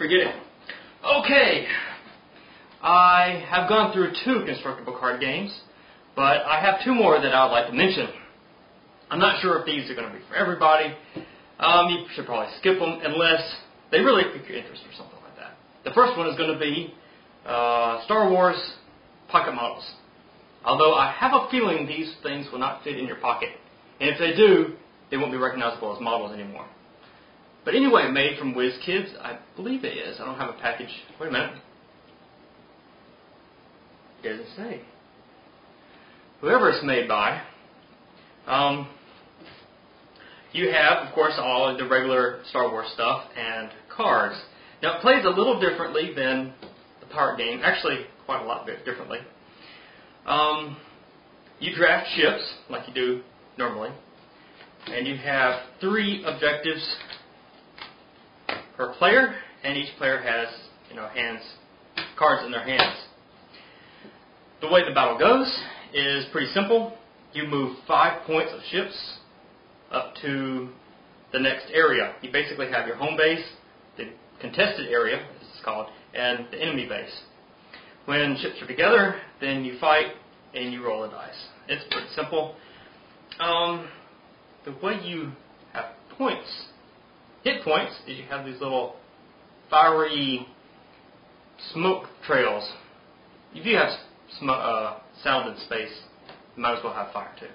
Forget it. Okay, I have gone through 2 constructible card games, but I have 2 more that I would like to mention. I'm not sure if these are going to be for everybody. You should probably skip them unless they really pique your interest or something like that. The first one is going to be StarWars Pocketmodels. Although I have a feeling these things will not fit in your pocket. And if they do, they won't be recognizable as models anymore. But anyway, made from WizKids, I believe it is. I don't have a package. Wait a minute. It doesn't say. Whoever it's made by. You have, of course, all of the regular Star Wars stuff and cards. Now, it plays a little differently than the Pirate game. Actually, quite a lot differently. You draft ships, like you do normally. And you have 3 objectives per player, and each player has, cards in their hands. The way the battle goes is pretty simple. You move 5 points of ships up to the next area. You basically have your home base, the contested area, as it's called, and the enemy base. When ships are together, then you fight and you roll the dice. It's pretty simple. The way you have points, hit points, is you have these little fiery smoke trails. If you have sound in space, you might as well have fire too.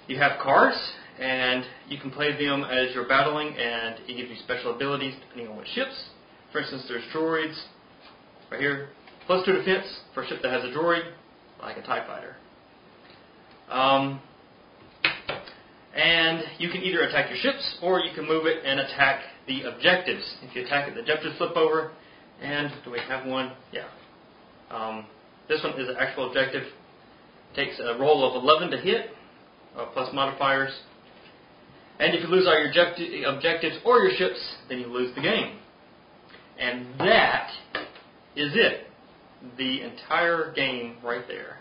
You have cards, and you can play them as you're battling, and it gives you special abilities depending on what ships. For instance, there's droids right here. +2 defense for a ship that has a droid, like a TIE fighter. And you can either attack your ships, or you can move it and attack the objectives. If you attack it, the objectives flip over. And do we have one? Yeah. This one is an actual objective. Takes a roll of 11 to hit, plus modifiers. And if you lose all your objectives or your ships, then you lose the game. And that is it. The entire game right there.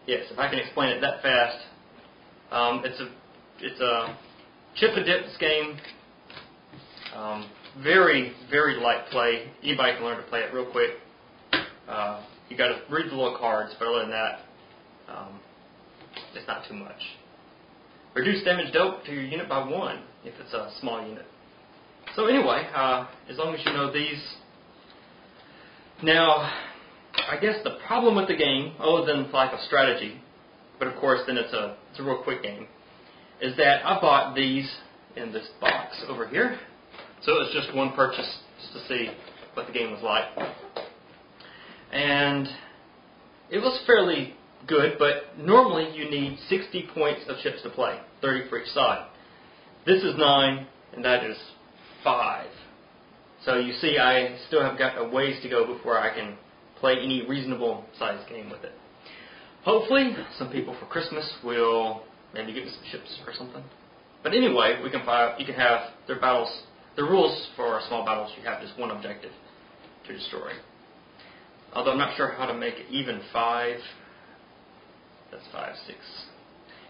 Yes, if I can explain it that fast. It's a chip and dip game. Very, very light play. Anybody can learn to play it real quick. You got to read the little cards, but other than that, it's not too much. Reduce damage dealt to your unit by 1 if it's a small unit. So anyway, as long as you know these. Now, I guess the problem with the game, other than lack of strategy, but of course then it's a real quick game, is that I bought these in this box over here. So it was just one purchase just to see what the game was like. And it was fairly good, but normally you need 60 points of ships to play, 30 for each side. This is 9, and that is 5. So you see I still have got a ways to go before I can play any reasonable sized game with it. Hopefully, some people for Christmas will maybe give me some ships or something. But anyway, you can have their battles. The rules for small battles, you have just one objective to destroy. Although I'm not sure how to make it even 5. That's 5, 6.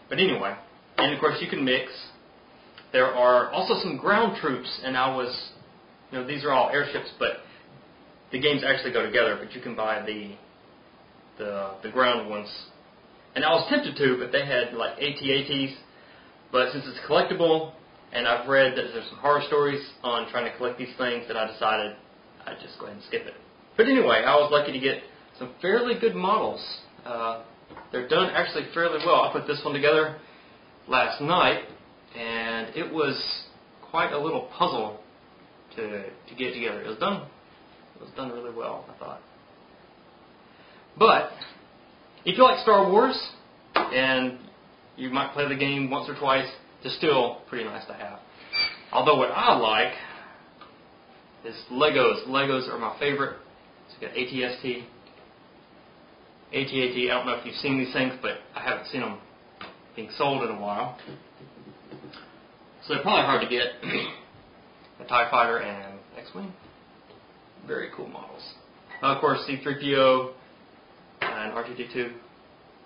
But anyway, and of course you can mix. There are also some ground troops, and these are all airships, but the games actually go together. But you can buy the ground ones. And I was tempted to, but they had like AT-ATs. But since it's collectible, and I've read that there's some horror stories on trying to collect these things, that I decided I'd just go ahead and skip it. But anyway, I was lucky to get some fairly good models. They're done actually fairly well. I put this one together last night, and it was quite a little puzzle to get together. It was done really well, I thought. But if you like Star Wars, and you might play the game once or twice, it's still pretty nice to have. Although what I like is Legos. Legos are my favorite. So you got AT-ST, AT-AT. I don't know if you've seen these things, but I haven't seen them being sold in a while. So they're probably hard to get. A TIE Fighter and X-Wing. Very cool models. Of course, C-3PO and R2-D2. You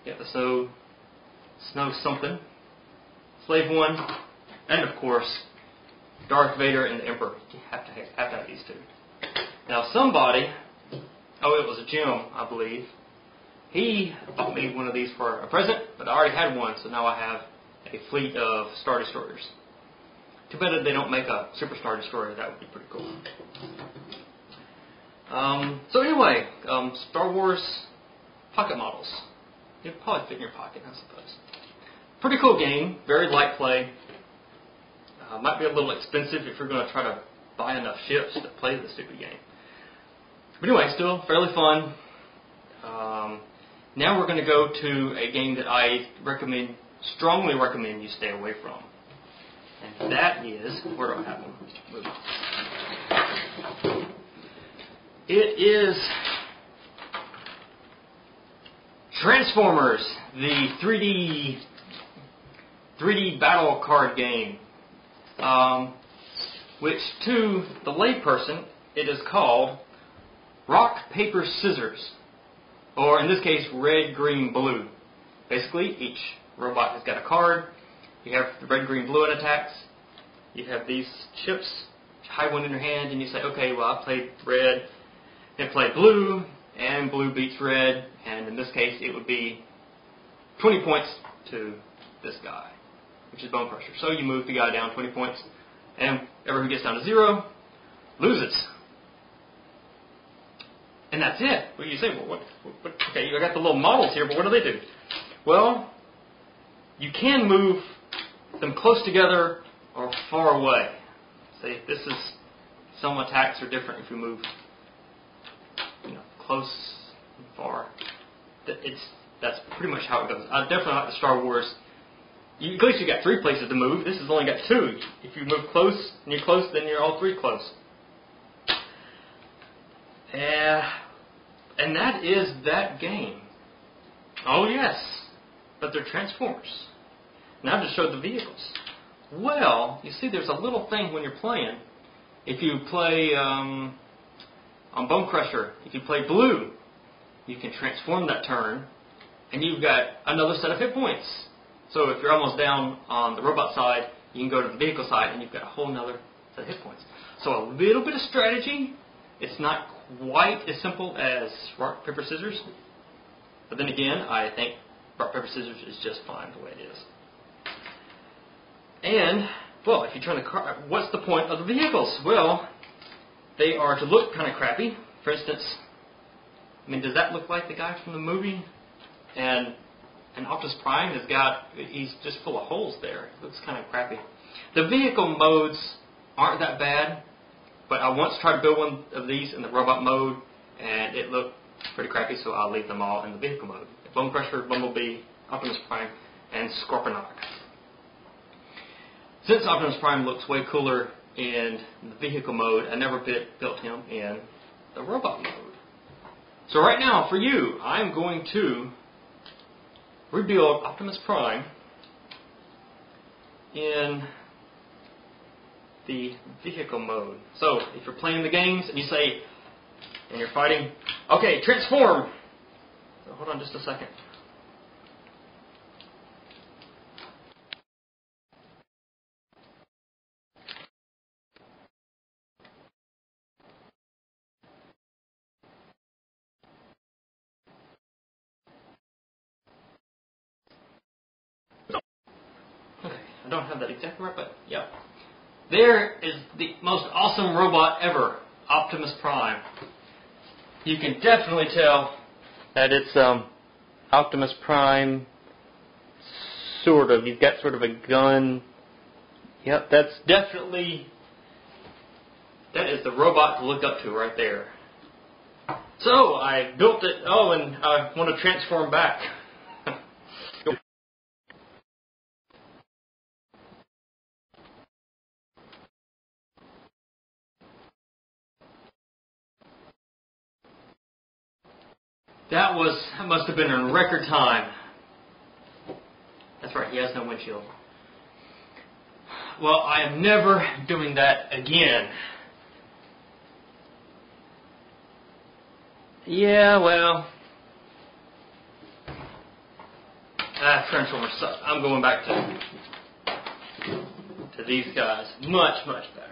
got the Snow something. Slave One. And of course, Darth Vader and the Emperor. You have to have these two. Now somebody, it was Jim, I believe, he bought me one of these for a present, but I already had one, so now I have a fleet of Star Destroyers. Too bad that they don't make a Super Star Destroyer. That would be pretty cool. So anyway, Star Wars Pocketmodels. It'd probably fit in your pocket, I suppose. Pretty cool game. Very light play. Might be a little expensive if you're going to try to buy enough ships to play the stupid game. But anyway, still fairly fun. Now we're going to go to a game that I strongly recommend you stay away from. And that is, where do I have them? It is Transformers, the 3D battle card game, which to the layperson it is called rock, paper, scissors, or in this case red, green, blue. Basically, each robot has got a card. You have the red, green, blue in attacks. You have these chips. You hide one in your hand and you say, okay, well I played red and played blue, and blue beats red, and in this case it would be 20 points to this guy, which is Bone Crusher. So you move the guy down 20 points, and whoever who gets down to 0 loses. And that's it. Well, you say, well, what? Okay, I got the little models here, but what do they do? Well, you can move them close together or far away. See, this is, some attacks are different if you move, close and far. That's pretty much how it goes. I definitely like the Star Wars. At least you got 3 places to move. This has only got 2. If you move close and you're close, then you're all 3 close. And that is that game. Oh yes, but they're Transformers. Now I just showed the vehicles. Well, you see there's a little thing when you're playing. If you play on Bone Crusher, if you play blue, you can transform that turn, and you've got another set of hit points. So if you're almost down on the robot side, you can go to the vehicle side, and you've got a whole other set of hit points. So a little bit of strategy. It's not quite as simple as rock, paper, scissors. But then again, I think rock, paper, scissors is just fine the way it is. And, well, if you turn the car, what's the point of the vehicles? Well, they are to look kind of crappy. For instance, does that look like the guy from the movie? And Optimus Prime he's just full of holes there. It looks kind of crappy. The vehicle modes aren't that bad, but I once tried to build one of these in the robot mode, and it looked pretty crappy, so I'll leave them all in the vehicle mode. Bone Crusher, Bumblebee, Optimus Prime, and Scorponok. Since Optimus Prime looks way cooler in the vehicle mode, I never built him in the robot mode. So right now, for you, I'm going to rebuild Optimus Prime in the vehicle mode. So if you're playing the games and you say, and you're fighting, okay, transform. So hold on just a second. Okay, I don't have that exactly right, but yeah. There is the most awesome robot ever, Optimus Prime. You can definitely tell that it's Optimus Prime, sort of. You've got sort of a gun. Yep, that is the robot to look up to right there. So I built it. Oh, and I want to transform back. That must have been in record time. That's right, he has no windshield. Well, I am never doing that again. Yeah, well, Transformers suck. I'm going back to to these guys. Much, much better.